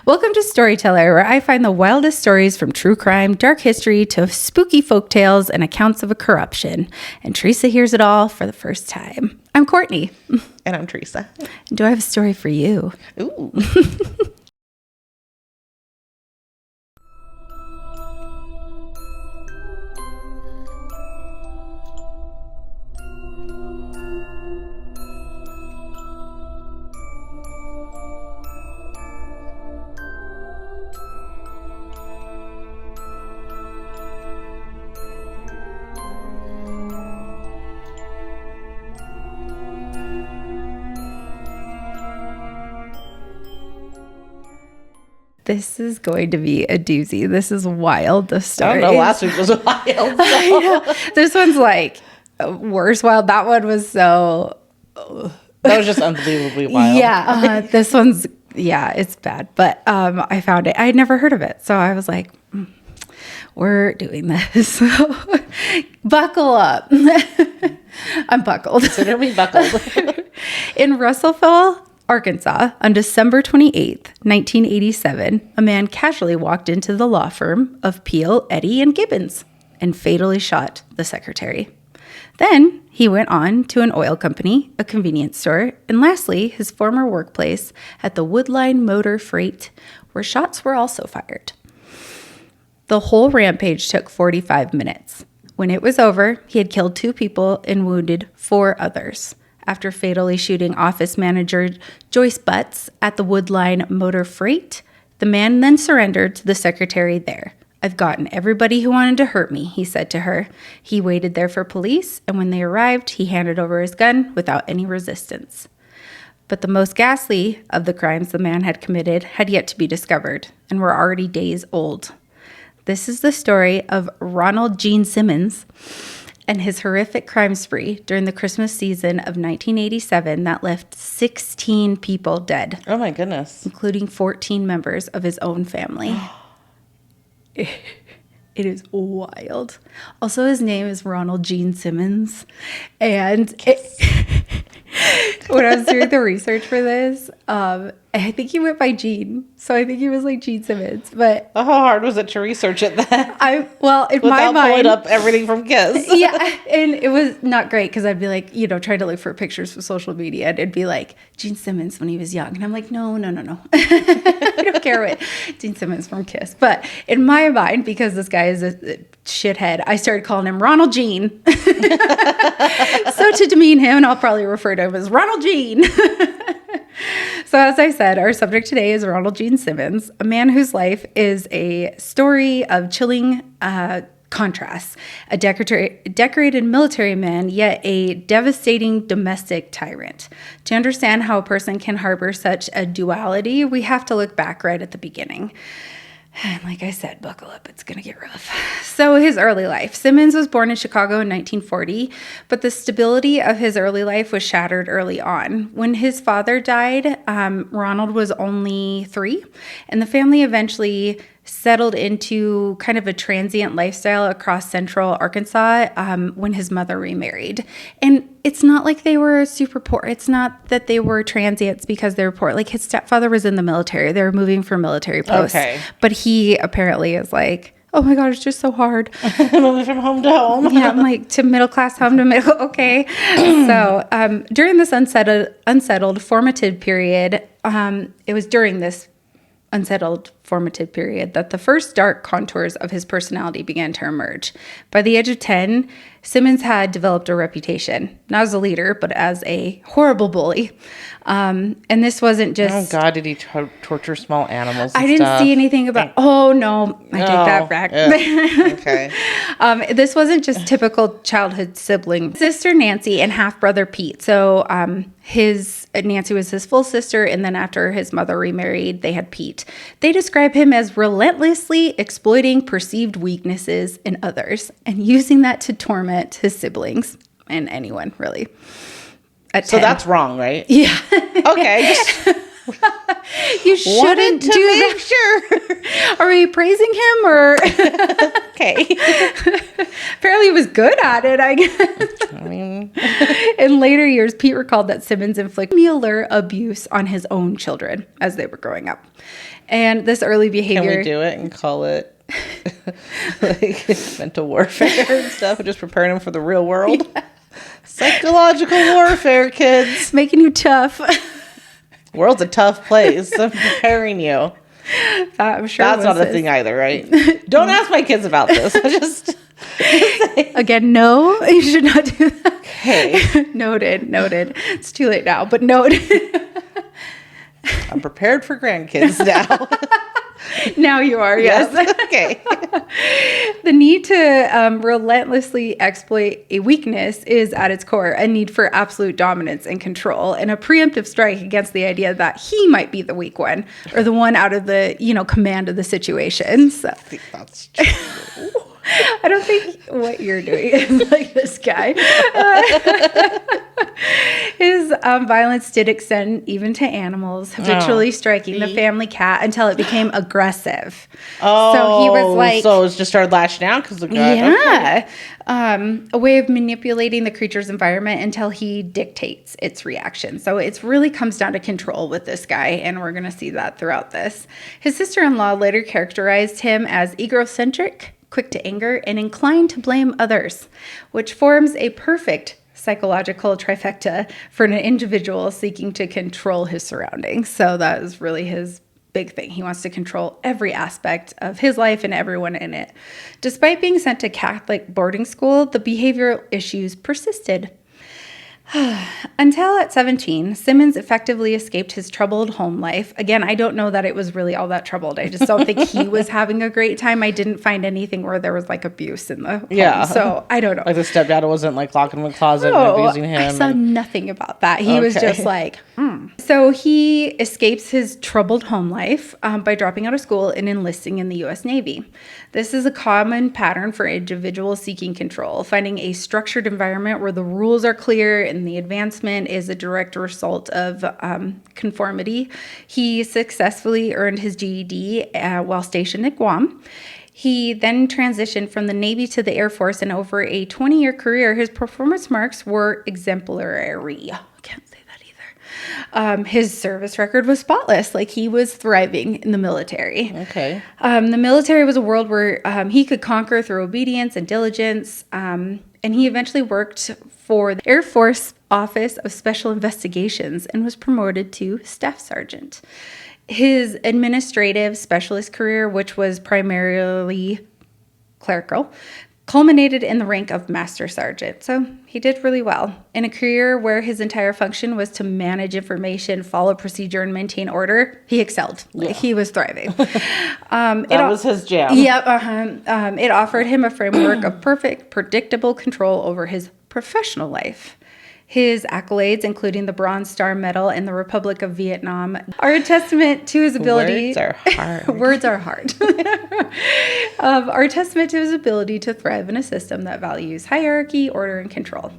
Welcome to Storyteller, where I find the wildest stories from true crime, dark history, to spooky folk tales and accounts of a corruption. And Teresa hears it all for the first time. I'm Courtney. And I'm Teresa. Do I have a story for you? Ooh. This is going to be a doozy. This is wild. The story. I don't know. Last week was wild. So. This one's like worse wild. That one was so. That was just unbelievably wild. Yeah. This one's, it's bad. But I found it. I had never heard of it. So I was like, we're doing this. Buckle up. I'm buckled. Consider me buckled. In Russellville, Arkansas, on December 28th, 1987, a man casually walked into the law firm of Peel, Eddy, and Gibbons and fatally shot the secretary. Then he went on to an oil company, a convenience store, and lastly, his former workplace at the Woodline Motor Freight, where shots were also fired. The whole rampage took 45 minutes. When it was over, he had killed 2 people and wounded 4 others. After fatally shooting office manager Joyce Butts at the Woodline Motor Freight, the man then surrendered to the secretary there. "I've gotten everybody who wanted to hurt me," he said to her. He waited there for police, and when they arrived, he handed over his gun without any resistance. But the most ghastly of the crimes the man had committed had yet to be discovered and were already days old. This is the story of Ronald Gene Simmons and his horrific crime spree during the Christmas season of 1987 that left 16 people dead. Oh my goodness. Including 14 members of his own family. It is wild. Also, his name is Ronald Gene Simmons. And when I was doing the research for this, I think he went by Gene. So I think he was like Gene Simmons. But how hard was it to research it then? In my Without mind, pulling up everything from Kiss. Yeah, and it was not great because I'd be like, trying to look for pictures from social media, and it'd be like Gene Simmons when he was young, and I'm like, no. I don't care what Gene Simmons from Kiss. But in my mind, because this guy is a shithead, I started calling him Ronald Gene. So to demean him, and I'll probably refer to him as Ronald Gene. So as I said, our subject today is Ronald Gene Simmons, a man whose life is a story of chilling contrasts. A decorated military man, yet a devastating domestic tyrant. To understand how a person can harbor such a duality, we have to look back right at the beginning. And like I said, buckle up, it's going to get rough. So his early life. Simmons was born in Chicago in 1940, but the stability of his early life was shattered early on. When his father died, Ronald was only 3, and the family eventually settled into kind of a transient lifestyle across central Arkansas when his mother remarried. And it's not like they were super poor. It's not that they were transients because they were poor. Like his stepfather was in the military. They were moving for military posts. Okay. But he apparently is like, oh my God, it's just so hard. Moving from home to home. Yeah, I'm like, to middle class home to middle. Okay. So during this unsettled formative period, it was during this unsettled formative period that the first dark contours of his personality began to emerge. By the age of 10, Simmons had developed a reputation, not as a leader, but as a horrible bully. And this wasn't just... Oh, God, did he torture small animals and I didn't stuff? see anything about... Oh, no, I take that back. Okay. This wasn't just typical childhood sibling. Sister Nancy and half-brother Pete. So Nancy was his full sister, and then after his mother remarried, they had Pete. They describe him as relentlessly exploiting perceived weaknesses in others and using that to torment his siblings and anyone, really. So that's wrong, right? Yeah. Okay. You shouldn't do that. Sure. Are we praising him or? Okay. Apparently he was good at it, I guess. I mean, in later years, Pete recalled that Simmons inflicted familial abuse on his own children as they were growing up. And this early behavior... Can we do it and call it like mental warfare and stuff? Just preparing them for the real world? Yeah. Psychological warfare, kids. Making you tough. World's a tough place. I'm preparing you. I'm sure that's not a thing either, right? Don't ask my kids about this. I just again, no, you should not do that. Okay. Noted. It's too late now, but noted. I'm prepared for grandkids now. Now you are, yes. Okay. The need to relentlessly exploit a weakness is at its core a need for absolute dominance and control, and a preemptive strike against the idea that he might be the weak one or the one out of the, command of the situation. So. I think that's true. I don't think what you're doing is like this guy. His violence did extend even to animals, habitually striking the family cat until it became aggressive. Oh, so he was like... So it just started lashing out because of God. Yeah. Okay. A way of manipulating the creature's environment until he dictates its reaction. So it really comes down to control with this guy, and we're going to see that throughout this. His sister-in-law later characterized him as egocentric, quick to anger, and inclined to blame others, which forms a perfect psychological trifecta for an individual seeking to control his surroundings. So that is really his big thing. He wants to control every aspect of his life and everyone in it. Despite being sent to Catholic boarding school, the behavioral issues persisted. Until at 17, Simmons effectively escaped his troubled home life. Again, I don't know that it was really all that troubled. I just don't think he was having a great time. I didn't find anything where there was like abuse in the home. So I don't know. Like the stepdad wasn't like locking him in the closet and abusing him. I saw nothing about that. He was just like, So he escapes his troubled home life by dropping out of school and enlisting in the U.S. Navy. This is a common pattern for individuals seeking control, finding a structured environment where the rules are clear and the advancement is a direct result of conformity. He successfully earned his GED while stationed at Guam. He then transitioned from the Navy to the Air Force, and over a 20-year career, his performance marks were exemplary. I can't say that either. His service record was spotless. Like, he was thriving in the military. Okay. The military was a world where he could conquer through obedience and diligence. And he eventually worked for the Air Force Office of Special Investigations and was promoted to staff sergeant. His administrative specialist career, which was primarily clerical, culminated in the rank of master sergeant. So he did really well. In a career where his entire function was to manage information, follow procedure, and maintain order, he excelled. Yeah. He was thriving. That was his jam. Yep. It offered him a framework of perfect, predictable control over his professional life. His accolades, including the Bronze Star Medal and the Republic of Vietnam, are a testament to his ability. Words are hard. Words are hard. Are a testament to his ability to thrive in a system that values hierarchy, order, and control.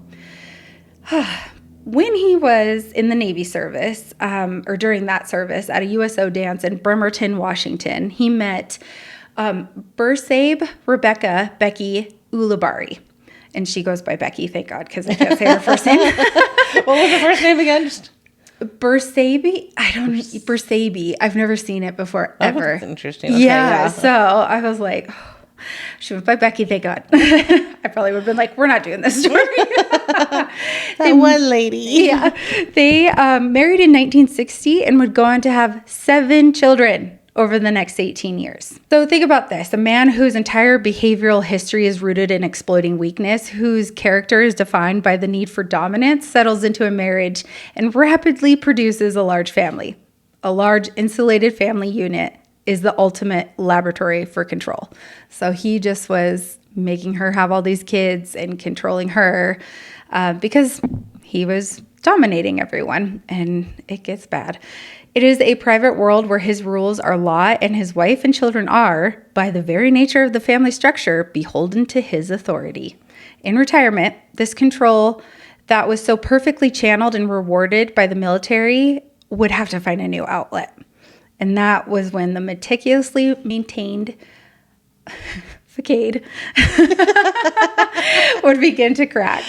When he was in the Navy service, or during that service at a USO dance in Bremerton, Washington, he met Bursabe Rebecca Becky Ulibarri. And she goes by Becky, thank God, because I can't say her first name. What was her first name again? Bursabe? Bursabe. I've never seen it before, ever. That's interesting. Okay, yeah, so I was like, she went by Becky, thank God. I probably would have been like, we're not doing this story. That one lady. Yeah. They married in 1960 and would go on to have 7 children over the next 18 years. So think about this. A man whose entire behavioral history is rooted in exploiting weakness, whose character is defined by the need for dominance, settles into a marriage and rapidly produces a large family. A large insulated family unit is the ultimate laboratory for control. So he just was making her have all these kids and controlling her because he was dominating everyone, and it gets bad. It is a private world where his rules are law, and his wife and children are, by the very nature of the family structure, beholden to his authority. In retirement, this control that was so perfectly channeled and rewarded by the military would have to find a new outlet. And that was when the meticulously maintained facade would begin to crack.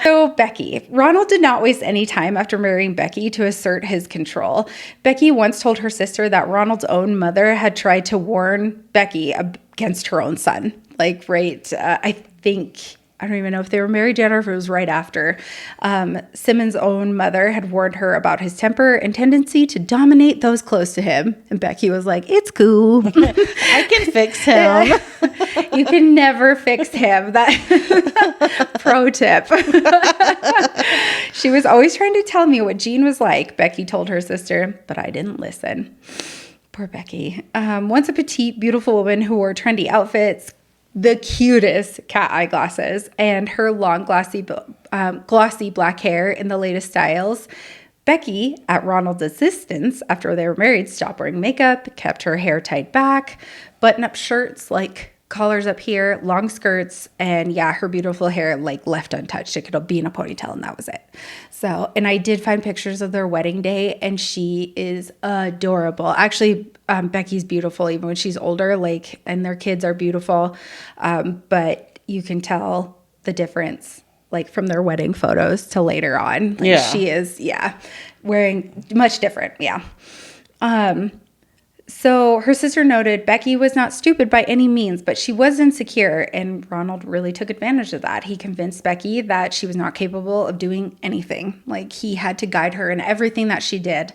So Becky. Ronald did not waste any time after marrying Becky to assert his control. Becky once told her sister that Ronald's own mother had tried to warn Becky against her own son. Like, right, I don't even know if they were married yet or if it was right after. Simmons' own mother had warned her about his temper and tendency to dominate those close to him. And Becky was like, it's cool. I can fix him. You can never fix him. That pro tip. She was always trying to tell me what Gene was like, Becky told her sister, but I didn't listen. Poor Becky. Once a petite, beautiful woman who wore trendy outfits, the cutest cat eyeglasses, and her long, glossy black hair in the latest styles. Becky, at Ronald's insistence, after they were married, stopped wearing makeup, kept her hair tied back, button-up shirts, like collars up here, long skirts, and yeah, her beautiful hair like left untouched. It could be in a ponytail, and that was it. So, and I did find pictures of their wedding day, and she is adorable. Actually, Becky's beautiful even when she's older, like, and their kids are beautiful, but you can tell the difference, like, from their wedding photos to later on. Like, yeah. She is, wearing much different, So her sister noted Becky was not stupid by any means, but she was insecure, and Ronald really took advantage of that. He convinced Becky that she was not capable of doing anything. Like, he had to guide her in everything that she did.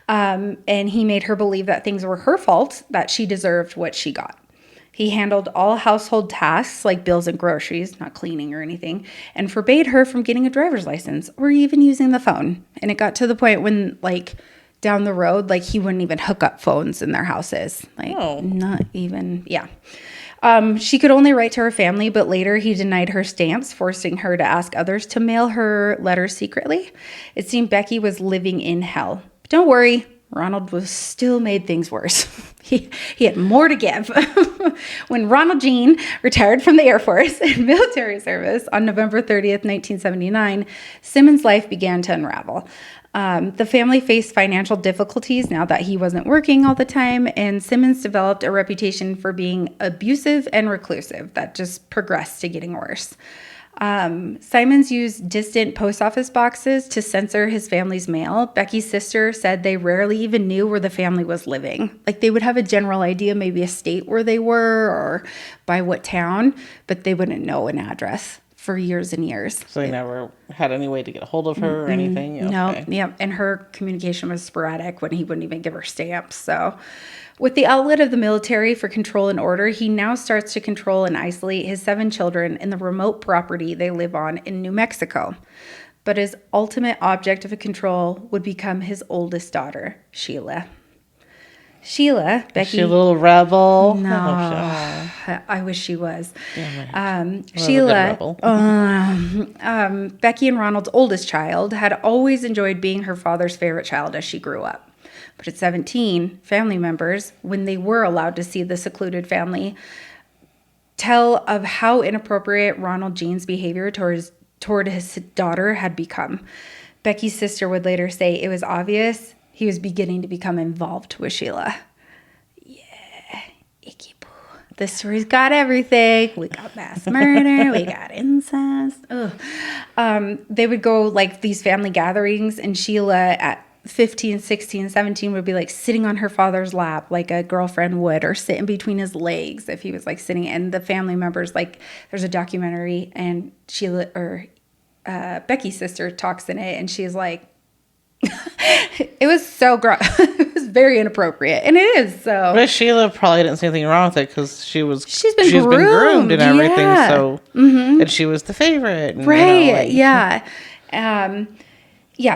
And he made her believe that things were her fault, that she deserved what she got. He handled all household tasks like bills and groceries, not cleaning or anything, and forbade her from getting a driver's license or even using the phone. And it got to the point when, like, down the road, like, he wouldn't even hook up phones in their houses. Like, not even, she could only write to her family, but later he denied her stamps, forcing her to ask others to mail her letters secretly. It seemed Becky was living in hell. But don't worry, Ronald was still made things worse. He had more to give. When Ronald Gene retired from the Air Force and military service on November 30th, 1979, Simmons' life began to unravel. The family faced financial difficulties now that he wasn't working all the time, and Simmons developed a reputation for being abusive and reclusive that just progressed to getting worse. Simons used distant post office boxes to censor his family's mail. Becky's sister said they rarely even knew where the family was living. Like, they would have a general idea, maybe a state where they were or by what town, but they wouldn't know an address for years and years. So they never had any way to get a hold of her or anything? Okay. No, yeah. And her communication was sporadic when he wouldn't even give her stamps. So with the outlet of the military for control and order, he now starts to control and isolate his 7 children in the remote property they live on in New Mexico. But his ultimate object of control would become his oldest daughter, Sheila. Becky. Is she a little rebel? No, I wish she was. Sheila, Becky and Ronald's oldest child had always enjoyed being her father's favorite child as she grew up. But at 17, family members, when they were allowed to see the secluded family, tell of how inappropriate Ronald Gene's behavior toward his daughter had become. Becky's sister would later say it was obvious he was beginning to become involved with Sheila. Yeah, icky poo. This story's got everything. We got mass murder. We got incest. They would go, like, these family gatherings, and Sheila at 15, 16, 17 would be, like, sitting on her father's lap like a girlfriend would, or sitting between his legs if he was, like, sitting. And the family members, like, there's a documentary, and Sheila, or Becky's sister, talks in it, and she's like, it was so gross. It was very inappropriate, and it is. So, but Sheila probably didn't see anything wrong with it because she's been groomed and everything. Yeah. So, and she was the favorite, and, right? Yeah.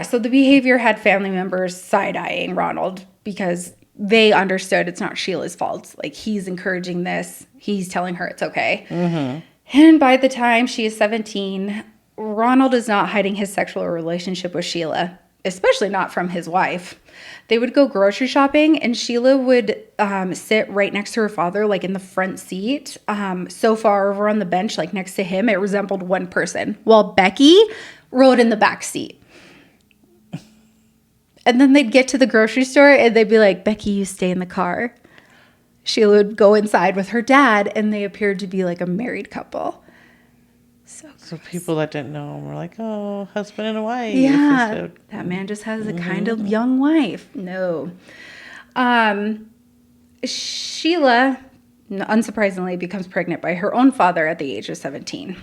So the behavior had family members side-eyeing Ronald because they understood it's not Sheila's fault. Like, he's encouraging this. He's telling her it's okay. And by the time she is 17, Ronald is not hiding his sexual relationship with Sheila, especially not from his wife. They would go grocery shopping, and Sheila would sit right next to her father, like in the front seat, so far over on the bench, like next to him, it resembled one person, while Becky rode in the back seat. And then they'd get to the grocery store, and they'd be like, Becky, you stay in the car. Sheila would go inside with her dad, and they appeared to be like a married couple. So people that didn't know him were like, oh, husband and wife. Yeah, that man just has a kind of young wife. No. Sheila, unsurprisingly, becomes pregnant by her own father at the age of 17.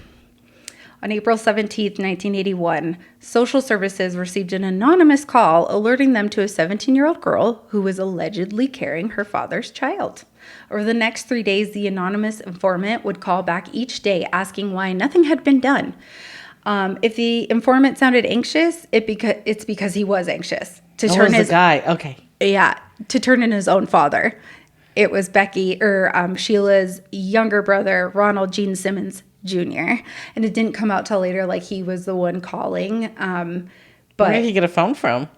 On April 17th, 1981, social services received an anonymous call alerting them to a 17-year-old girl who was allegedly carrying her father's child. Over the next 3 days, the anonymous informant would call back each day asking why nothing had been done. If the informant sounded anxious, it's because he was anxious. To turn the guy. Okay. Yeah, to turn in his own father. It was Sheila's younger brother, Ronald Gene Simmons Jr. And it didn't come out till later, like he was the one calling. But where did he get a phone from?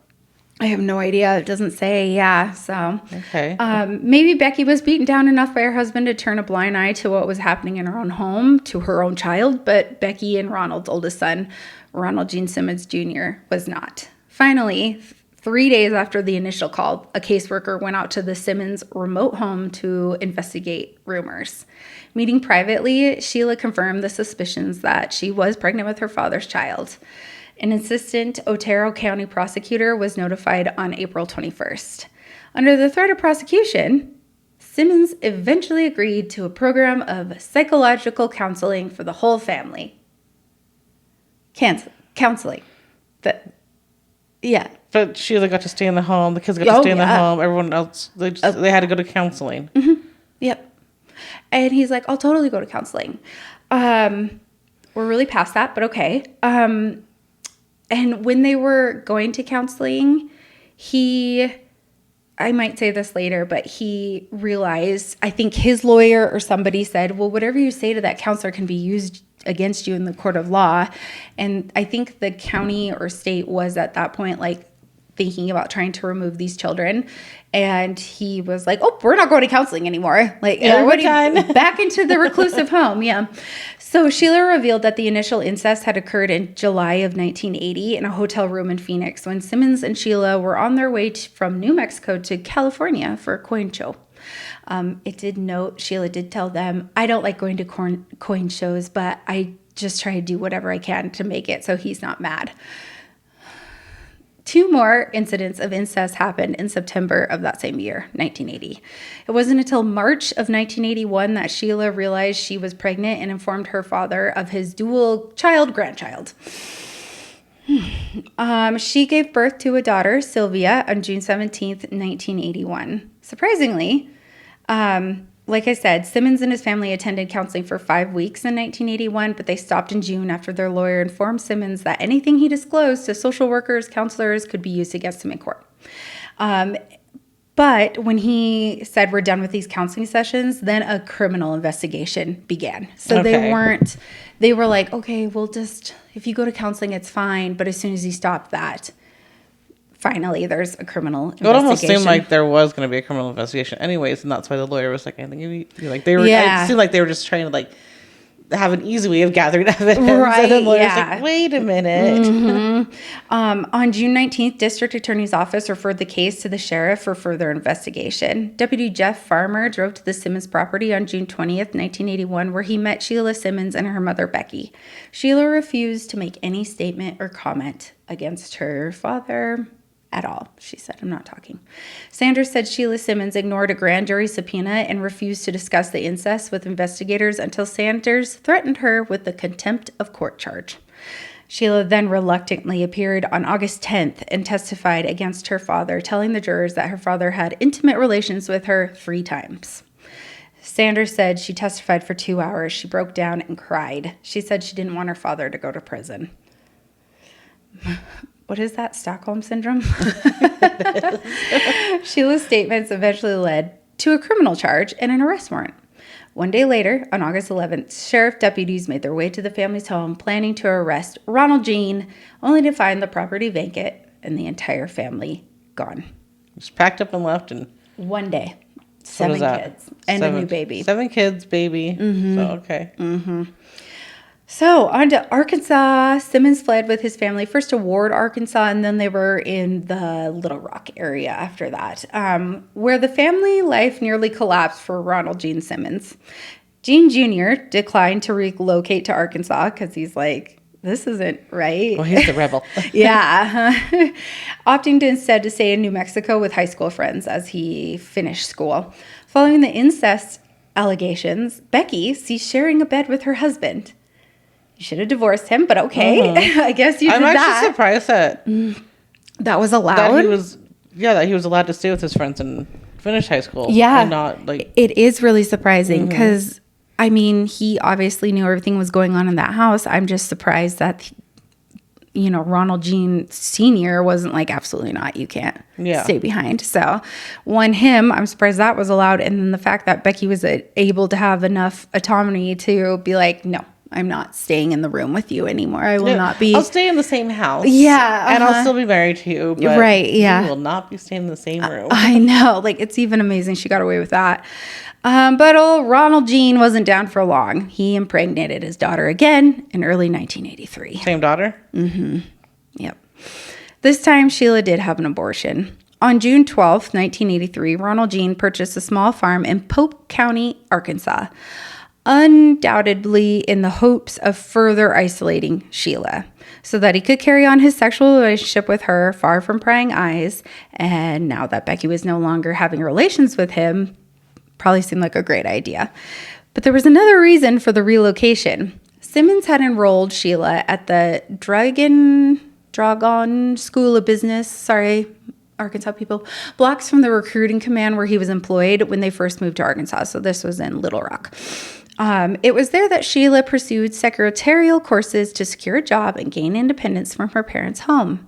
I have no idea. It doesn't say. Yeah. So, okay. Maybe Becky was beaten down enough by her husband to turn a blind eye to what was happening in her own home, to her own child. But Becky and Ronald's oldest son, Ronald Gene Simmons Jr., was not. Finally, 3 days after the initial call, a caseworker went out to the Simmons remote home to investigate rumors. Meeting privately, Sheila confirmed the suspicions that she was pregnant with her father's child. An assistant Otero County prosecutor was notified on April 21st. Under the threat of prosecution, Simmons eventually agreed to a program of psychological counseling for the whole family. Counseling. Yeah. But Sheila got to stay in the home. The kids got to stay in the home. Everyone else, they had to go to counseling. Mm-hmm. Yep. And he's like, I'll totally go to counseling. We're really past that, but okay. And when they were going to counseling, I might say this later, but he realized, I think his lawyer or somebody said, well, whatever you say to that counselor can be used against you in the court of law. And I think the county or state was at that point, like, thinking about trying to remove these children. And he was like, oh, we're not going to counseling anymore. Like, everybody back into the reclusive home. Yeah. So Sheila revealed that the initial incest had occurred in July of 1980 in a hotel room in Phoenix when Simmons and Sheila were on their way from New Mexico to California for a coin show. It did note, Sheila did tell them, I don't like going to coin shows, but I just try to do whatever I can to make it so he's not mad. 2 more incidents of incest happened in September of that same year, 1980. It wasn't until March of 1981 that Sheila realized she was pregnant and informed her father of his dual grandchild. She gave birth to a daughter, Sylvia, on June 17th, 1981. Surprisingly, like I said, Simmons and his family attended counseling for 5 weeks in 1981, but they stopped in June after their lawyer informed Simmons that anything he disclosed to social workers, counselors could be used against him in court. But when he said we're done with these counseling sessions, then a criminal investigation began. So they were like, okay, we'll just, if you go to counseling, it's fine. But as soon as he stopped that, finally, there's a criminal investigation. It almost seemed like there was going to be a criminal investigation anyways, and that's why the lawyer was like, I think it seemed like they were just trying to like have an easy way of gathering evidence. Right, and the lawyer's like, wait a minute. Mm-hmm. On June 19th, District Attorney's Office referred the case to the sheriff for further investigation. Deputy Jeff Farmer drove to the Simmons property on June 20th, 1981, where he met Sheila Simmons and her mother, Becky. Sheila refused to make any statement or comment against her father at all. She said, I'm not talking. Sanders said Sheila Simmons ignored a grand jury subpoena and refused to discuss the incest with investigators until Sanders threatened her with the contempt of court charge. Sheila then reluctantly appeared on August 10th and testified against her father, telling the jurors that her father had intimate relations with her 3 times. Sanders said she testified for 2 hours. She broke down and cried. She said she didn't want her father to go to prison. What is that, Stockholm Syndrome? Sheila's statements eventually led to a criminal charge and an arrest warrant. 1 day later, on August 11th, sheriff deputies made their way to the family's home, planning to arrest Ronald Gene, only to find the property vacant and the entire family gone. Just packed up and left in 1 day. 7 kids and a new baby. 7 kids, baby. Mm-hmm. So, okay. Mm-hmm. So on to Arkansas. Simmons fled with his family first to Ward, Arkansas, and then they were in the Little Rock area after that, where the family life nearly collapsed for Ronald Gene Simmons. Gene Jr. declined to relocate to Arkansas because he's like, this isn't right. Well, he's the rebel. Yeah. Opting to instead to stay in New Mexico with high school friends as he finished school. Following the incest allegations, Becky sees sharing a bed with her husband. You should have divorced him, but okay. I guess you did that. I'm actually surprised that that was allowed. That he was allowed to stay with his friends and finish high school. Yeah. And not like... It is really surprising because, I mean, he obviously knew everything was going on in that house. I'm just surprised that, Ronald Gene Sr. wasn't like, absolutely not. You can't stay behind. So, I'm surprised that was allowed. And then the fact that Becky was able to have enough autonomy to be like, no, I'm not staying in the room with you anymore. I will not be. I'll stay in the same house. Yeah. And I'll still be married to you. But right. Yeah. you will not be staying in the same room. I know. Like, it's even amazing she got away with that. But old Ronald Gene wasn't down for long. He impregnated his daughter again in early 1983. Same daughter? Mm-hmm. Yep. This time, Sheila did have an abortion. On June 12th, 1983, Ronald Gene purchased a small farm in Pope County, Arkansas, undoubtedly in the hopes of further isolating Sheila so that he could carry on his sexual relationship with her far from prying eyes. And now that Becky was no longer having relations with him, probably seemed like a great idea. But there was another reason for the relocation. Simmons had enrolled Sheila at the Dragon School of Business, Arkansas people, blocks from the recruiting command where he was employed when they first moved to Arkansas. So this was in Little Rock. It was there that Sheila pursued secretarial courses to secure a job and gain independence from her parents' home,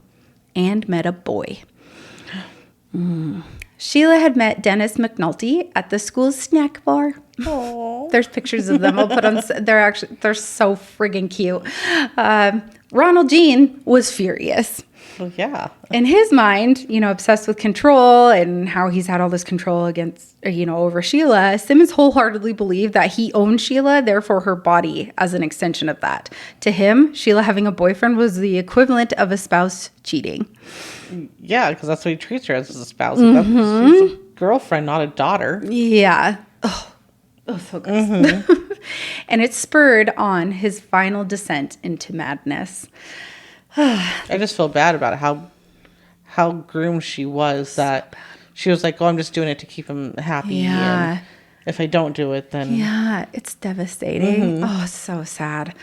and met a boy. Sheila had met Dennis McNulty at the school's snack bar. Aww. There's pictures of them. I'll put on. They're so friggin' cute. Ronald Gene was furious. Well, yeah. In his mind, obsessed with control and how he's had all this control against, over Sheila, Simmons wholeheartedly believed that he owned Sheila, therefore her body as an extension of that. To him, Sheila having a boyfriend was the equivalent of a spouse cheating. Yeah, because that's what he treats her as a spouse. Mm-hmm. She's a girlfriend, not a daughter. Yeah. Oh, so gross. Mm-hmm. And it spurred on his final descent into madness. I just feel bad about how groomed she was, that she was like, I'm just doing it to keep him happy. Yeah. And if I don't do it, then... Yeah, it's devastating. Mm-hmm. Oh, so sad.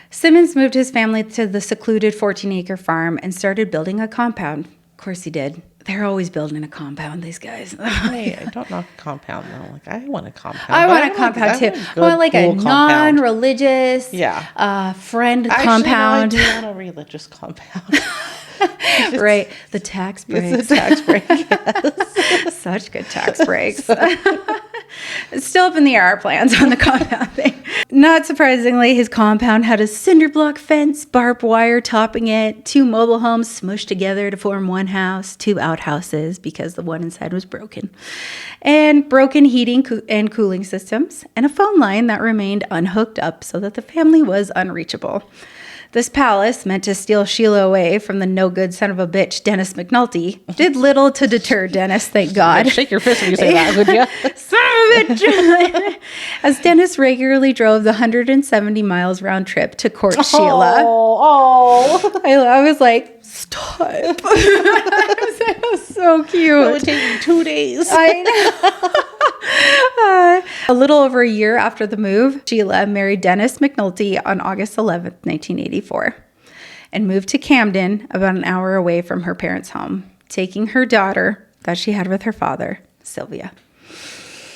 Simmons moved his family to the secluded 14-acre farm and started building a compound. Of course he did. They're always building a compound, these guys. Hey, I don't knock a compound, though. Like, I want a compound. I want a compound, too. I want, like, a non-religious, friend compound. I do want a religious compound. Right. The tax breaks. It's a tax break, yes. Such good tax breaks. It's still up in the air, our plans on the compound thing. Not surprisingly, his compound had a cinder block fence, barbed wire topping it, 2 mobile homes smushed together to form one house, 2 outhouses because the one inside was broken, and broken heating and cooling systems, and a phone line that remained unhooked up so that the family was unreachable. This palace, meant to steal Sheila away from the no-good son of a bitch, Dennis McNulty, did little to deter Dennis, thank God. Shake your fist when you say that, would you? Son of a bitch! As Dennis regularly drove the 170 miles round trip to court Sheila. I was like, stop. That was so cute. It would take me 2 days. I know. A little over a year after the move, Sheila married Dennis McNulty on August 11th, 1984, and moved to Camden, about an hour away from her parents' home, taking her daughter that she had with her father, Sylvia.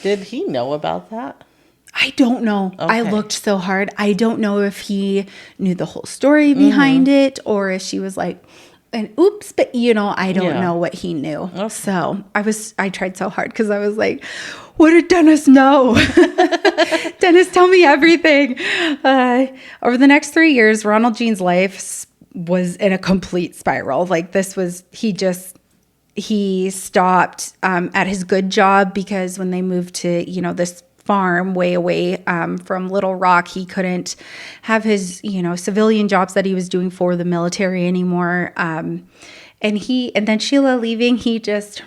Did he know about that? I don't know. Okay. I looked so hard. I don't know if he knew the whole story behind it, or if she was like, and oops, but I don't know what he knew. Okay. So I tried so hard because I was like, what did Dennis know? Dennis, tell me everything. Over the next 3 years, Ronald Gene's life was in a complete spiral. Like he stopped at his good job because when they moved to, this farm way away from Little Rock. He couldn't have his, civilian jobs that he was doing for the military anymore. And then Sheila leaving, he just,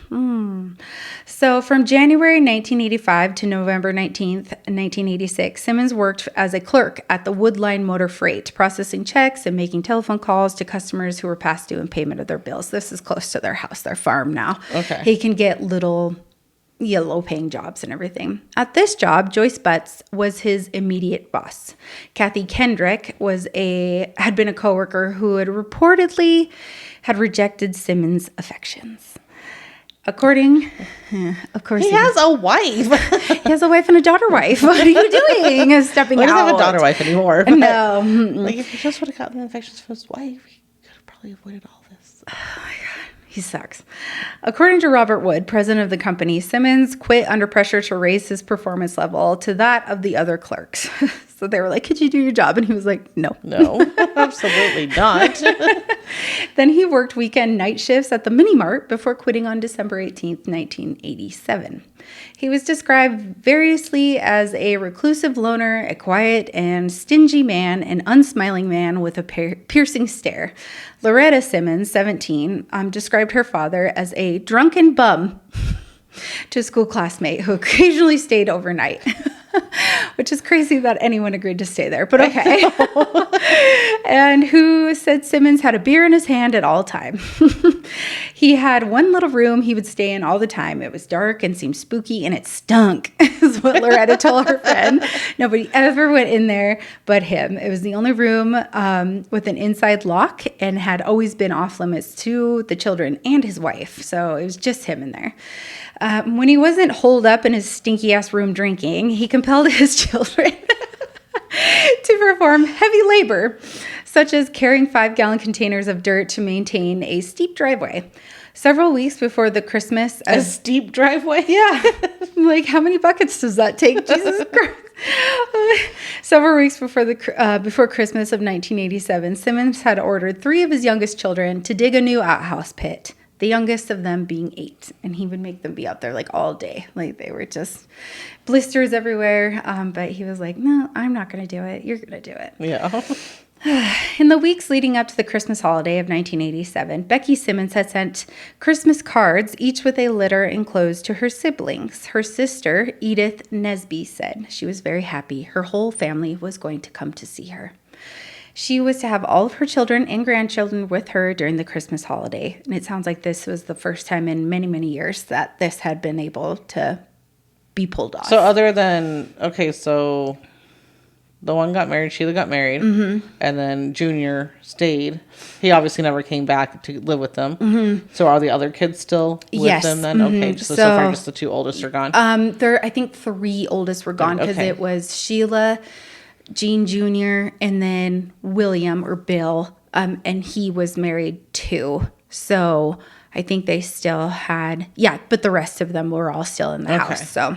So from January 1985 to November 19th, 1986, Simmons worked as a clerk at the Woodline Motor Freight, processing checks and making telephone calls to customers who were past due in payment of their bills. This is close to their house, their farm now. Okay. He can get low-paying jobs and everything. At this job, Joyce Butts was his immediate boss. Kathy Kendrick had been a coworker who had reportedly had rejected Simmons' affections. Of course, he has a wife. He has a wife and a daughter wife. What are you doing? Stepping out. He doesn't have a daughter wife anymore. But no. Like, if he just would have gotten the infections from his wife, he could have probably avoided all this. Oh my God. He sucks. According to Robert Wood, president of the company, Simmons quit under pressure to raise his performance level to that of the other clerks. So they were like, could you do your job? And he was like, no. No, absolutely not. Then he worked weekend night shifts at the Mini Mart before quitting on December 18th, 1987. He was described variously as a reclusive loner, a quiet and stingy man, an unsmiling man with a piercing stare. Loretta Simmons, 17, described her father as a drunken bum to a school classmate who occasionally stayed overnight. Which is crazy that anyone agreed to stay there, but okay. And who said Simmons had a beer in his hand at all time. He had one little room he would stay in all the time. It was dark and seemed spooky, and it stunk, is what Loretta told her friend. Nobody ever went in there but him. It was the only room with an inside lock and had always been off limits to the children and his wife. So it was just him in there. When he wasn't holed up in his stinky-ass room drinking, he compelled his children to perform heavy labor, such as carrying 5-gallon containers of dirt to maintain a steep driveway. Several weeks before the Christmas... A steep driveway? Yeah. Like, how many buckets does that take? Jesus Christ. Several weeks before Christmas of 1987, Simmons had ordered 3 of his youngest children to dig a new outhouse pit. The youngest of them being 8, and he would make them be out there like all day. Like, they were just blisters everywhere. But he was like, no, I'm not going to do it. You're going to do it. Yeah. In the weeks leading up to the Christmas holiday of 1987, Becky Simmons had sent Christmas cards, each with a letter enclosed to her siblings. Her sister, Edith Nesby, said she was very happy. Her whole family was going to come to see her. She was to have all of her children and grandchildren with her during the Christmas holiday. And it sounds like this was the first time in many, many years that this had been able to be pulled off. So other than, so the one got married, Sheila got married, and then Junior stayed. He obviously never came back to live with them. Mm-hmm. So are the other kids still with them then? Mm-hmm. Okay, so far just the 2 oldest are gone? I think 3 oldest were gone because it was Sheila, Gene Jr., and then William or Bill, and he was married too. So I think they still had, but the rest of them were all still in the house. So,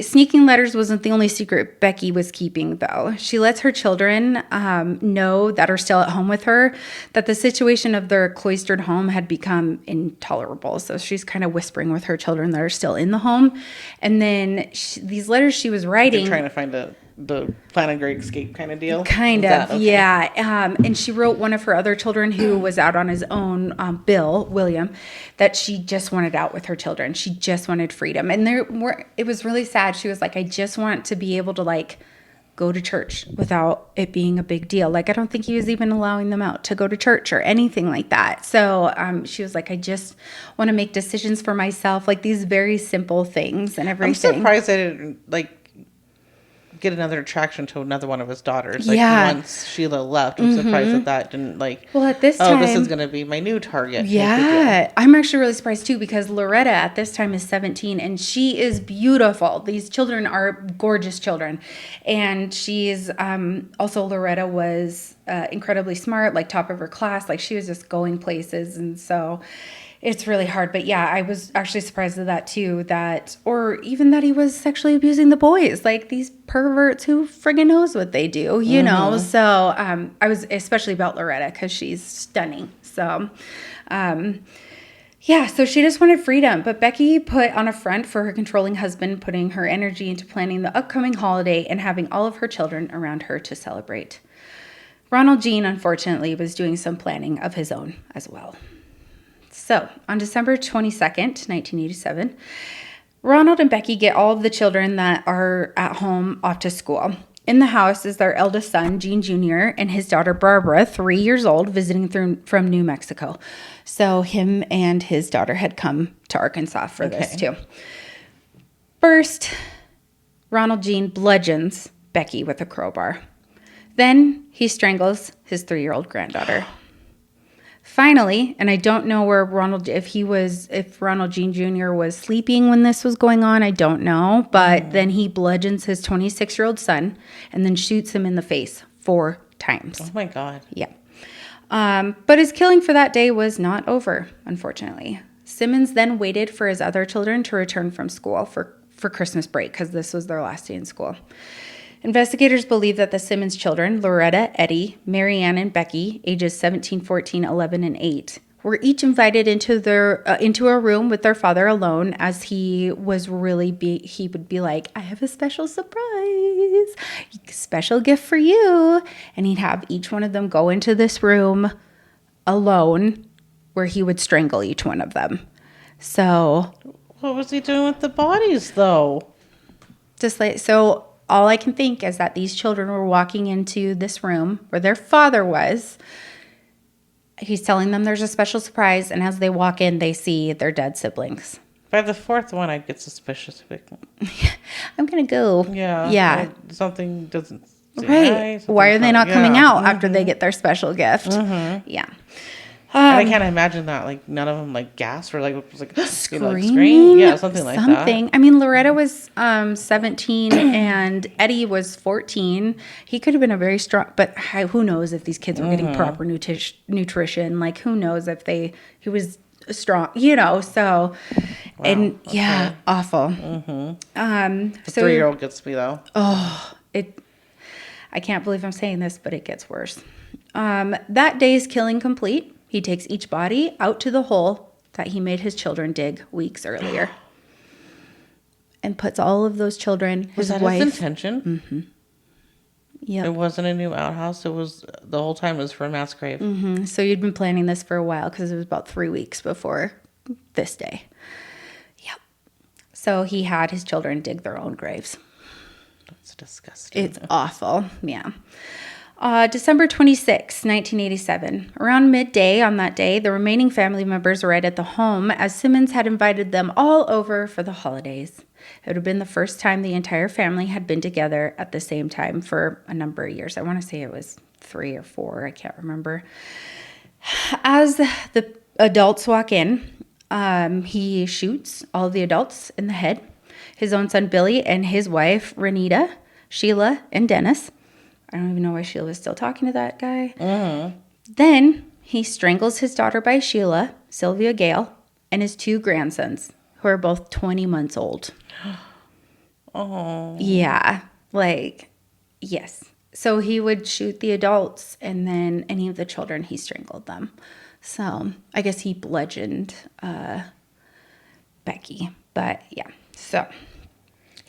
sneaking letters wasn't the only secret Becky was keeping, though. She lets her children know that are still at home with her that the situation of their cloistered home had become intolerable. So she's kind of whispering with her children that are still in the home. And then these letters she was writing... You're trying to find the plan a great escape kind of deal? Kind of, okay. Yeah. And she wrote one of her other children who was out on his own, William, that she just wanted out with her children. She just wanted freedom. And it was really sad. She was like, I just want to be able to, like, go to church without it being a big deal. Like, I don't think he was even allowing them out to go to church or anything like that. So she was like, I just want to make decisions for myself, like these very simple things and everything. I'm surprised I didn't, get another attraction to another one of his daughters. Once Sheila left, I'm surprised that didn't well, at this time, this is going to be my new target. Yeah. I'm actually really surprised too, because Loretta at this time is 17 and she is beautiful. These children are gorgeous children. And she's also, Loretta was incredibly smart, like top of her class. Like, she was just going places. And so it's really hard. But yeah, I was actually surprised at that too, or even that he was sexually abusing the boys, like these perverts who friggin' knows what they do, you know? So I was, especially about Loretta, because she's stunning. So Yeah, so she just wanted freedom, but Becky put on a front for her controlling husband, putting her energy into planning the upcoming holiday and having all of her children around her to celebrate. Ronald Gene, unfortunately, was doing some planning of his own as well. So, on December 22nd, 1987, Ronald and Becky get all of the children that are at home off to school. In the house is their eldest son, Gene Jr., and his daughter, Barbara, 3 years old, visiting from New Mexico. So him and his daughter had come to Arkansas for this, too. First, Ronald Gene bludgeons Becky with a crowbar. Then he strangles his 3-year-old granddaughter. Finally, and I don't know where if Ronald Gene Jr. was sleeping when this was going on, I don't know. But then he bludgeons his 26-year-old son and then shoots him in the face 4 times. Oh my God. Yeah. But his killing for that day was not over, unfortunately. Simmons then waited for his other children to return from school for Christmas break because this was their last day in school. Investigators believe that the Simmons children, Loretta, Eddie, Marianne, and Becky, ages 17, 14, 11, and 8, were each invited into a room with their father alone as he would be like, I have a special surprise, special gift for you. And he'd have each one of them go into this room alone where he would strangle each one of them. So. What was he doing with the bodies, though? All I can think is that these children were walking into this room where their father was. He's telling them there's a special surprise, and as they walk in, they see their dead siblings. By the 4th one, I'd get suspicious. I'm going to go. Yeah. Yeah. Something doesn't seem right. Why are they not coming out after they get their special gift? Mm-hmm. Yeah. And I can't imagine that, like, none of them, like, gasped or, like, was like, scream? Yeah, something like that. I mean, Loretta was 17 and Eddie was 14. He could have been a very strong, but who knows if these kids were getting proper nutrition. Like, who knows if he was strong, so. Wow, and, yeah, awful. Mm-hmm. The 3-year-old gets me, though. Oh, I can't believe I'm saying this, but it gets worse. That day's killing complete. He takes each body out to the hole that he made his children dig weeks earlier. And puts all of those children, his wife. His intention? Mm-hmm. Yeah. It wasn't a new outhouse. It was, the whole time it was for a mass grave. Mm-hmm. So you'd been planning this for a while because it was about 3 weeks before this day. Yep. So he had his children dig their own graves. That's disgusting. It's awful. Yeah. December 26, 1987. Around midday on that day, the remaining family members arrived at the home as Simmons had invited them all over for the holidays. It would have been the first time the entire family had been together at the same time for a number of years. I want to say it was 3 or 4. I can't remember. As the adults walk in, he shoots all of the adults in the head. His own son, Billy, and his wife, Renita, Sheila, and Dennis. I don't even know why Sheila was still talking to that guy. Mm-hmm. Then he strangles his daughter by Sheila, Sylvia Gale, and his 2 grandsons, who are both 20 months old. Oh. Yeah. Yes. So he would shoot the adults, and then any of the children, he strangled them. So I guess he bludgeoned Becky. But yeah. So.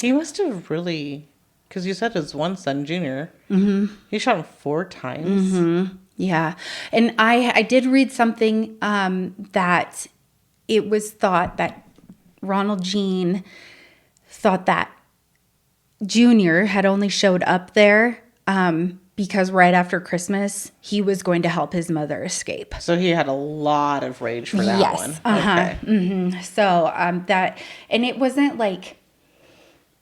He must have really... Because you said his one son, Junior, he shot him 4 times. Mm-hmm. Yeah. And I did read something that it was thought that Ronald Gene thought that Junior had only showed up there because right after Christmas, he was going to help his mother escape. So he had a lot of rage for that one. Uh-huh. Okay. Mm-hmm. So and it wasn't like,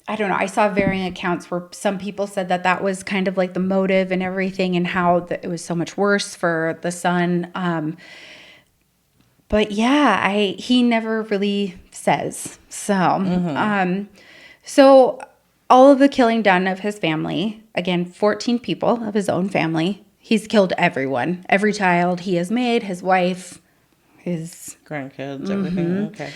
I don't know. I saw varying accounts where some people said that was kind of like the motive and everything, and how it was so much worse for the son. But yeah, he never really says. So, so all of the killing done of his family, again, 14 people of his own family. He's killed everyone, every child he has made, his wife, his grandkids, everything. Okay.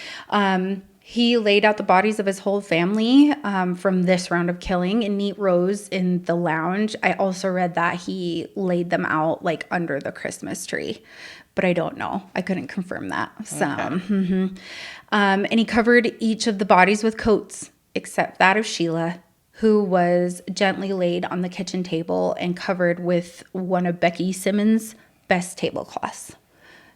He laid out the bodies of his whole family from this round of killing in neat rows in the lounge. I also read that he laid them out like under the Christmas tree, but I don't know. I couldn't confirm that. So, and he covered each of the bodies with coats except that of Sheila, who was gently laid on the kitchen table and covered with one of Becky Simmons' best tablecloths.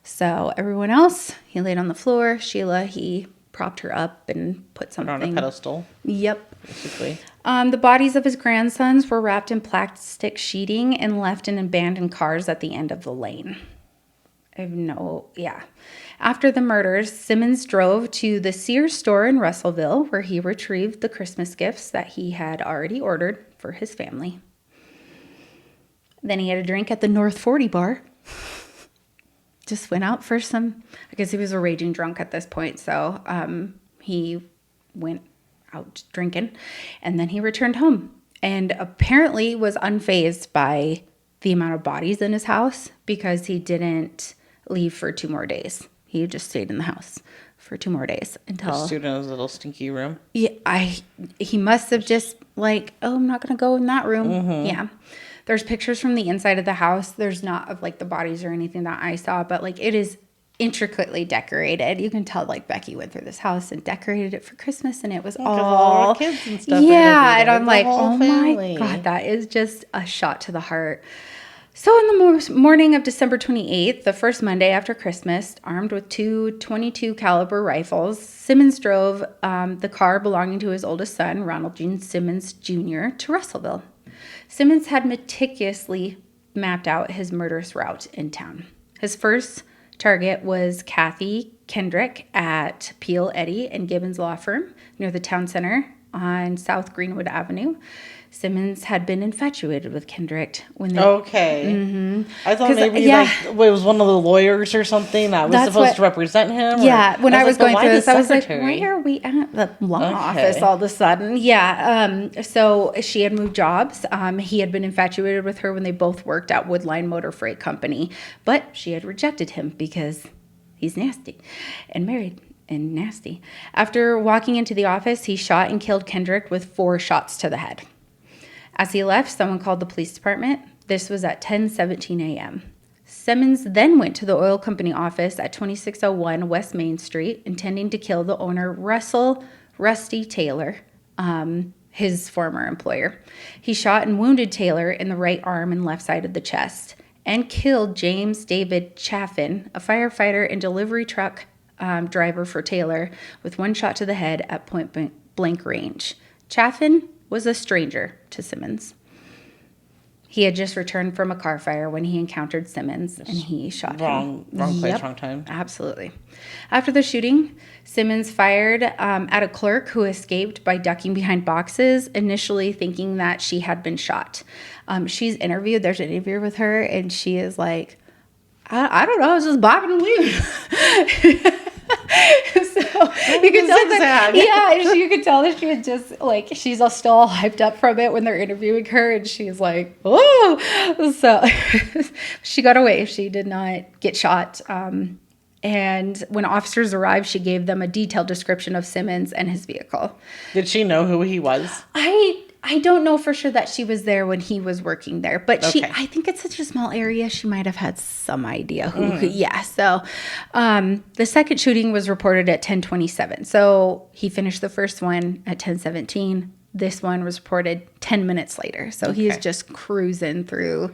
So everyone else, he laid on the floor. Sheila, he propped her up and put something on a pedestal. Yep. Basically. The bodies of his grandsons were wrapped in plastic sheeting and left in abandoned cars at the end of the lane. After the murders, Simmons drove to the Sears store in Russellville, where he retrieved the Christmas gifts that he had already ordered for his family. Then he had a drink at the North 40 bar. Just went out for some, I guess he was a raging drunk at this point, so he went out drinking, and then he returned home, and apparently was unfazed by the amount of bodies in his house because he didn't leave for 2 more days. He just stayed in the house for 2 more days until... Just stayed in his little stinky room? Yeah, he must have just like, oh, I'm not going to go in that room. Mm-hmm. Yeah. There's pictures from the inside of the house. There's not of like the bodies or anything that I saw, but like it is intricately decorated. You can tell like Becky went through this house and decorated it for Christmas, and it was all kids and stuff. Yeah, and I'm like, oh family. my God, that is just a shot to the heart. So in the morning of December 28th, the first Monday after Christmas, armed with 2 .22 caliber rifles, Simmons drove the car belonging to his oldest son, Ronald Gene Simmons Jr., to Russellville. Simmons had meticulously mapped out his murderous route in town. His first target was Kathy Kendrick at Peel, Eddy, and Gibbons Law Firm near the town center on South Greenwood Avenue. Simmons had been infatuated with Kendrick when they... Okay. Mm-hmm. I thought maybe it was one of the lawyers or something that was supposed to represent him. Yeah, when I was going through this, I was like, secretary? why are we at the law office all of a sudden? Yeah, so she had moved jobs. He had been infatuated with her when they both worked at Woodline Motor Freight Company, but she had rejected him because he's nasty and married. And nasty. After walking into the office, he shot and killed Kendrick with 4 shots to the head. As he left, someone called the police department. This was at 10:17 a.m. Simmons then went to the oil company office at 2601 West Main Street, intending to kill the owner, Russell Rusty Taylor, his former employer. He shot and wounded Taylor in the right arm and left side of the chest, and killed James David Chaffin, a firefighter and delivery truck driver for Taylor, with 1 shot to the head at point blank range. Chaffin was a stranger to Simmons. He had just returned from a car fire when he encountered Simmons, and he shot him. Wrong place, wrong time. Absolutely. After the shooting, Simmons fired at a clerk who escaped by ducking behind boxes, initially thinking that she had been shot. She's interviewed. There's an interview with her, and she is like, I don't know. I was just bobbing and weaving. So you can tell that, you could tell that she had just like, she's still all hyped up from it when they're interviewing her, and she's like, oh, so she got away. She did not get shot. And when officers arrived, she gave them a detailed description of Simmons and his vehicle. Did she know who he was? I don't know for sure that she was there when he was working there, but I think it's such a small area, she might have had some idea who. Yeah. So the second shooting was reported at 10:27. So he finished the first one at 10:17. This one was reported 10 minutes later. So he's just cruising through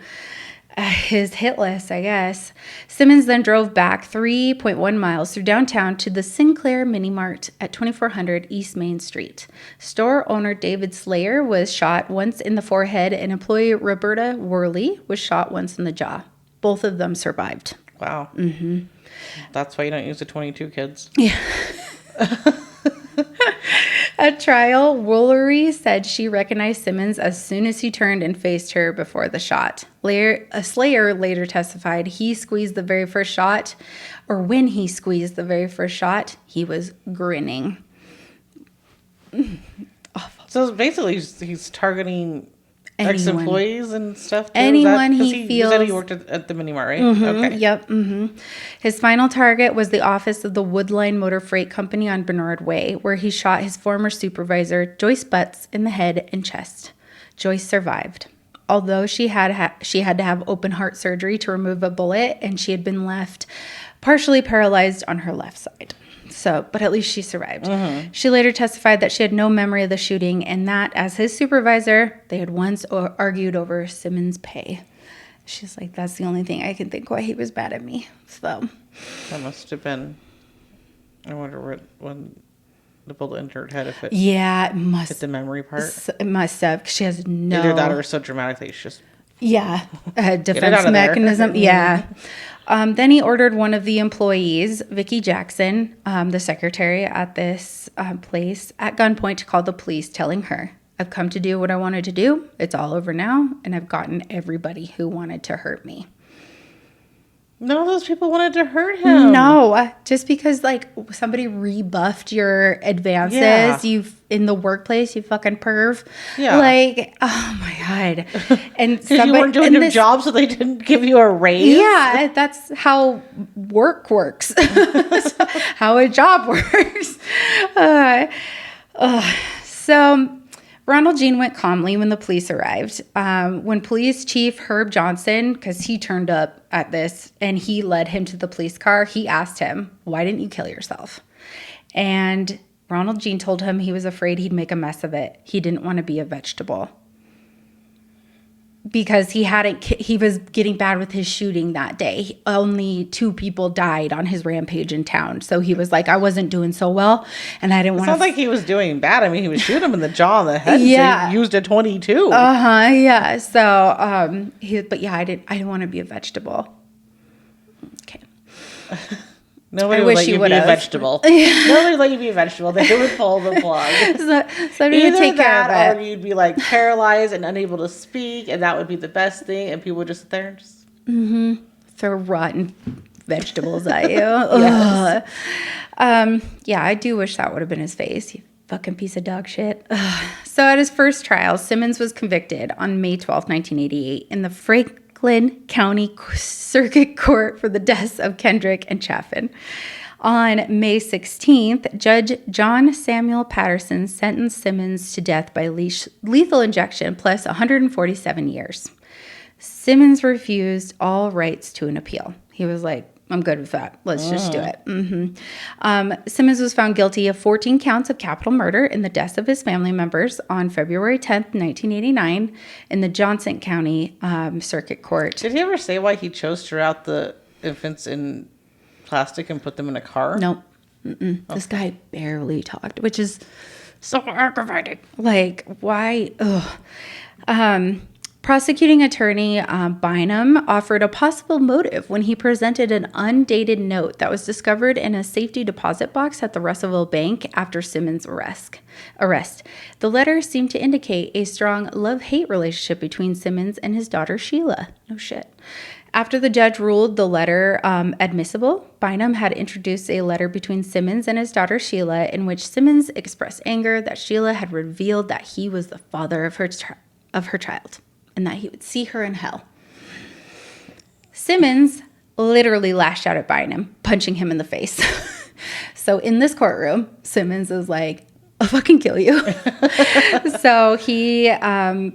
his hit list, I guess. Simmons then drove back 3.1 miles through downtown to the Sinclair Mini Mart at 2400 East Main Street. Store owner David Slayer was shot once in the forehead, and employee Roberta Worley was shot once in the jaw. Both of them survived. Wow. Mm-hmm. That's why you don't use the 22 kids. Yeah. At trial, Woolery said she recognized Simmons as soon as he turned and faced her before the shot. Slayer later testified he squeezed the very first shot, or when he squeezed the very first shot, he was grinning. Awful. So basically, he's targeting ex-employees and stuff too? Anyone You feels... said he worked at the mini mart, right? Okay. Yep. His final target was the office of the Woodline Motor Freight Company on Bernard Way, where he shot his former supervisor, Joyce Butts, in the head and chest. Joyce survived, although she had to have open heart surgery to remove a bullet, and she had been left partially paralyzed on her left side. So, but at least she survived. She later testified that she had no memory of the shooting, and that as his supervisor, they had once argued over Simmons' pay. She's like, that's the only thing I can think why he was mad at me. So that must have been, I wonder when the bullet entered her head, if it it must hit the memory part. It must have. She has no... Either that or so dramatic that it's just... Yeah, a defense mechanism. Yeah. Then he ordered one of the employees, Vicki Jackson, the secretary at this place, at gunpoint to call the police, telling her, I've come to do what I wanted to do. It's all over now, and I've gotten everybody who wanted to hurt me. None of those people wanted to hurt him. No, just because like somebody rebuffed your advances, you've in the workplace, you fucking perv. Yeah. Like, oh my God. And you weren't doing your job, so they didn't give you a raise. Yeah, that's how work works. How a job works. So Ronald Gene went calmly when the police arrived. When police chief Herb Johnson, because he turned up at this and he led him to the police car, he asked him, why didn't you kill yourself? And Ronald Gene told him he was afraid he'd make a mess of it. He didn't want to be a vegetable. Because he was getting bad with his shooting that day. Only 2 people died on his rampage in town. So he was like, I wasn't doing so well, and I didn't want to... It's not like he was doing bad. I mean, he was shooting him in the jaw and the head. Yeah. So he used a 22. Yeah. So, I didn't want to be a vegetable. Okay. Nobody would let you be a vegetable. Nobody would let you be a vegetable. They would pull the plug. Somebody would take care of it. Or you'd be like paralyzed and unable to speak, and that would be the best thing, and people would just sit there and just... throw rotten vegetables at you. Yes. I do wish that would have been his face. You fucking piece of dog shit. So at his first trial, Simmons was convicted on May 12, 1988 in the Franklin County Circuit Court for the deaths of Kendrick and Chaffin. On May 16th, Judge John Samuel Patterson sentenced Simmons to death by lethal injection plus 147 years. Simmons refused all rights to an appeal. He was like, I'm good with that. Let's just do it. Simmons was found guilty of 14 counts of capital murder in the deaths of his family members on February 10th, 1989 in the Johnson County Circuit Court. Did he ever say why he chose to wrap the infants in plastic and put them in a car? Nope. Okay. This guy barely talked, which is so aggravating. Like, why? Ugh. Prosecuting attorney Bynum offered a possible motive when he presented an undated note that was discovered in a safety deposit box at the Russellville Bank after Simmons' arrest. The letter seemed to indicate a strong love-hate relationship between Simmons and his daughter Sheila. No shit. After the judge ruled the letter admissible, Bynum had introduced a letter between Simmons and his daughter Sheila in which Simmons expressed anger that Sheila had revealed that he was the father of her child, and that he would see her in hell. Simmons literally lashed out at Bynum, punching him in the face. So in this courtroom, Simmons is like, I'll fucking kill you. So he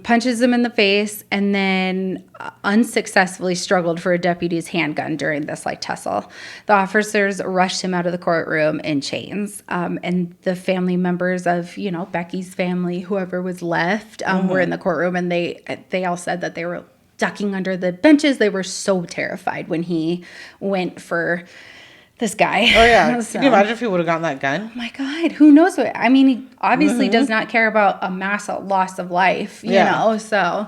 punches him in the face and then unsuccessfully struggled for a deputy's handgun during this tussle. The officers rushed him out of the courtroom in chains. And the family members of, Becky's family, whoever was left, were in the courtroom, and they all said that they were ducking under the benches. They were so terrified when he went for this guy. Oh, yeah. So, can you imagine if he would have gotten that gun? Oh, my God. Who knows what? I mean, he obviously does not care about a mass loss of life, you know? So,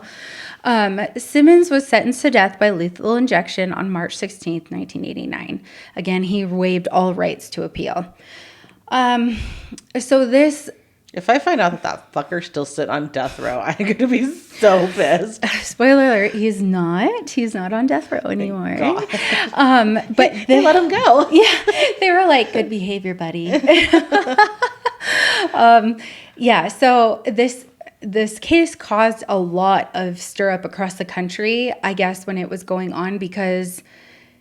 Simmons was sentenced to death by lethal injection on March 16th, 1989. Again, he waived all rights to appeal. If I find out that fucker's still sitting on death row, I'm going to be so pissed. Spoiler alert, he's not. He's not on death row anymore. But they let him go. Yeah. They were like, good behavior, buddy. So this case caused a lot of stir up across the country, I guess, when it was going on, because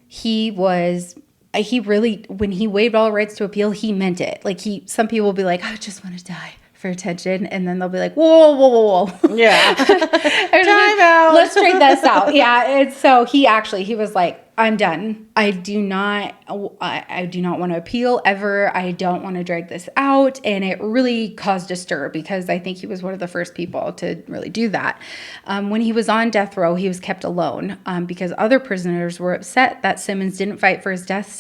he really, when he waived all rights to appeal, he meant it. Like, some people will be like, I just want to die for attention, and then they'll be like, whoa, whoa, whoa, whoa. Yeah. Time out. Let's straighten this out. Yeah. And so he was like, I'm done. I do not want to appeal ever. I don't want to drag this out. And it really caused a stir, because I think he was one of the first people to really do that. When he was on death row, he was kept alone because other prisoners were upset that Simmons didn't fight his death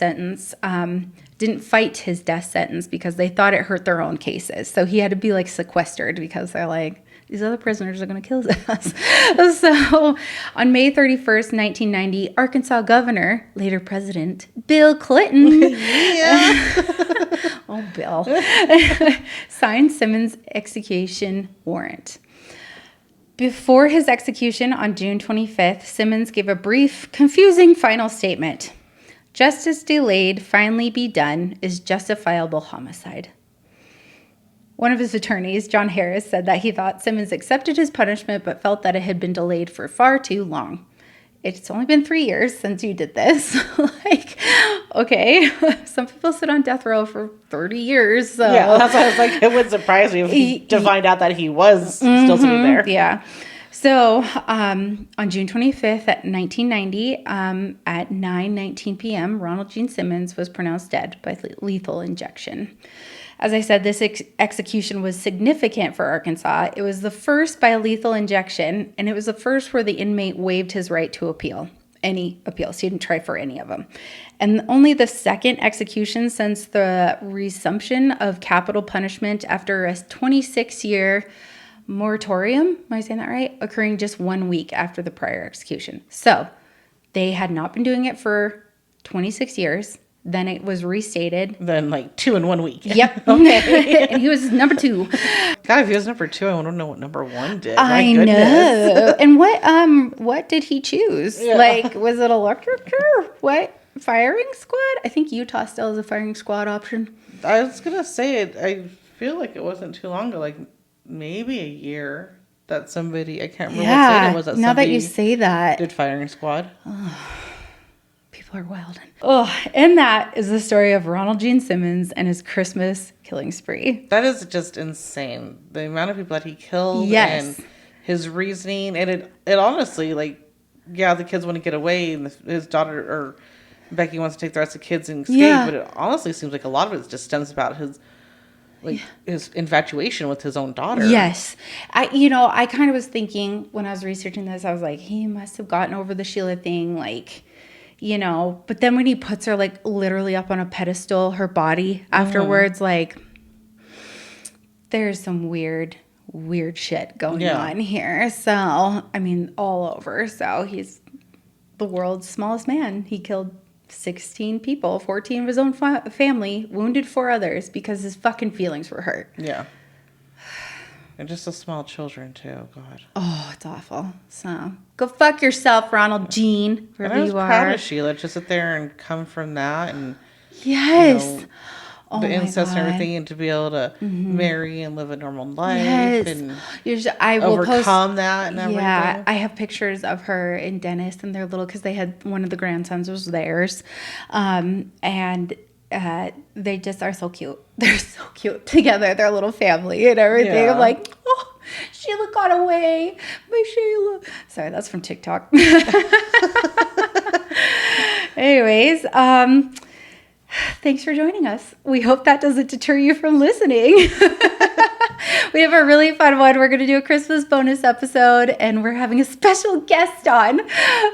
sentence because they thought it hurt their own cases. So he had to be like sequestered, because they're like, these other prisoners are going to kill us. So on May 31st, 1990, Arkansas Governor, later President, Bill Clinton, oh, Bill, signed Simmons' execution warrant. Before his execution on June 25th, Simmons gave a brief, confusing final statement. Justice delayed, finally be done, is justifiable homicide. One of his attorneys, John Harris, said that he thought Simmons accepted his punishment but felt that it had been delayed for far too long. It's only been 3 years since you did this. Like, okay, some people sit on death row for 30 years. So. Yeah, that's why I was like, it would surprise me to find out that he was still sitting there. Yeah. So on June 25th at 1990, at 9:19 p.m., Ronald Gene Simmons was pronounced dead by lethal injection. As I said, this execution was significant for Arkansas. It was the first by lethal injection, and it was the first where the inmate waived his right to appeal, any appeals. He didn't try for any of them. And only the second execution since the resumption of capital punishment after a 26-year moratorium, am I saying that right? Occurring just 1 week after the prior execution. So they had not been doing it for 26 years. Then it was restated. Then like 2 in 1 week. Yep. Okay. And he was number 2. God, if he was number 2, I want to know what number 1 did. I know. And what did he choose? Yeah. Like, was it electric chair? What? Firing squad? I think Utah still has a firing squad option. I was going to say it. I feel like it wasn't too long ago, like maybe a year, that somebody, I can't remember what state it was. That now that you say that. Did firing squad. People are wild. Oh, and that is the story of Ronald Gene Simmons and his Christmas killing spree. That is just insane. The amount of people that he killed. Yes. And his reasoning. And it honestly, like, yeah, the kids want to get away, and his daughter, or Becky, wants to take the rest of the kids and escape. Yeah. But it honestly seems like a lot of it just stems about his infatuation with his own daughter. Yes. I kind of was thinking when I was researching this, I was like, he must have gotten over the Sheila thing, like, but then when he puts her like literally up on a pedestal, her body afterwards, like, there's some weird shit going on here. So, I mean, all over. So he's the world's smallest man. He killed 16 people, 14 of his own family, wounded 4 others because his fucking feelings were hurt. Yeah. And just the small children, too. God. Oh, it's awful. So, go fuck yourself, Ronald Gene, wherever you are. I was proud of Sheila to sit there and come from that. And yes. The incest and everything, and to be able to marry and live a normal life. Yes. And I will overcome that and everything. Yeah, I have pictures of her and Dennis, and they're little, because they had one of the grandsons was theirs. And they just are so cute. They're so cute together. They're a little family and everything. Yeah. I'm like, oh, Sheila got away. My Sheila. Sorry, that's from TikTok. Anyways, thanks for joining us. We hope that doesn't deter you from listening. We have a really fun one. We're going to do a Christmas bonus episode, and we're having a special guest on.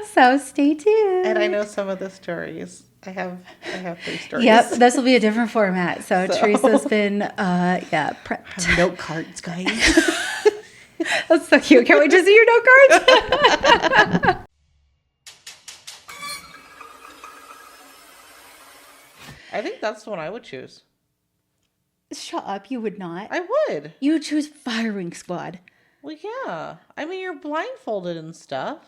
So stay tuned. And I know some of the stories. I have 3 stories. Yep, this will be a different format. So Teresa's been, prepped. Note cards, guys. That's so cute. Can't wait to see your note cards. I think that's the one I would choose. Shut up, you would not. I would. You would choose firing squad. Well, yeah. I mean, you're blindfolded and stuff.